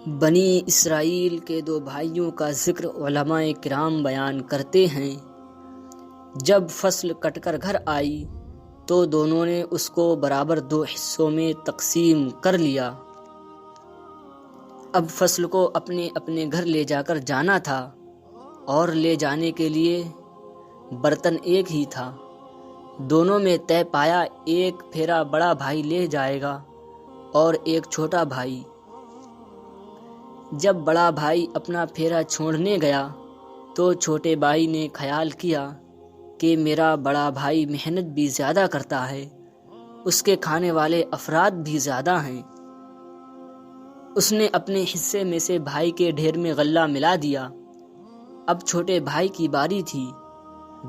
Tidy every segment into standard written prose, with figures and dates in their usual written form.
بنی اسرائیل کے دو بھائیوں کا ذکر علماء کرام بیان کرتے ہیں۔ جب فصل کٹ کر گھر آئی تو دونوں نے اس کو برابر 2 حصوں میں تقسیم کر لیا۔ اب فصل کو اپنے اپنے گھر لے جا کر جانا تھا اور لے جانے کے لیے برتن ایک ہی تھا۔ دونوں میں طے پایا ایک پھیرا بڑا بھائی لے جائے گا اور ایک چھوٹا بھائی۔ جب بڑا بھائی اپنا پھیرا چھوڑنے گیا تو چھوٹے بھائی نے خیال کیا کہ میرا بڑا بھائی محنت بھی زیادہ کرتا ہے، اس کے کھانے والے افراد بھی زیادہ ہیں۔ اس نے اپنے حصے میں سے بھائی کے ڈھیر میں غلہ ملا دیا۔ اب چھوٹے بھائی کی باری تھی۔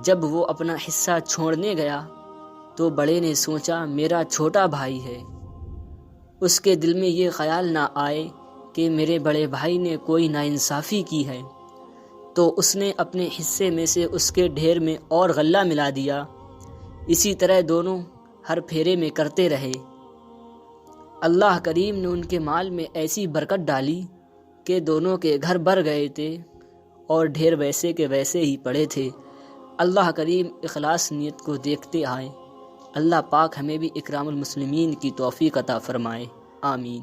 جب وہ اپنا حصہ چھوڑنے گیا تو بڑے نے سوچا میرا چھوٹا بھائی ہے۔ اس کے دل میں یہ خیال نہ آئے کہ میرے بڑے بھائی نے کوئی ناانصافی کی ہے، تو اس نے اپنے حصے میں سے اس کے ڈھیر میں اور غلہ ملا دیا۔ اسی طرح دونوں ہر پھیرے میں کرتے رہے۔ اللہ کریم نے ان کے مال میں ایسی برکت ڈالی کہ دونوں کے گھر بھر گئے تھے اور ڈھیر ویسے کے ویسے ہی پڑے تھے۔ اللہ کریم اخلاص نیت کو دیکھتے آئے۔ اللہ پاک ہمیں بھی اکرام المسلمین کی توفیق عطا فرمائے، آمین۔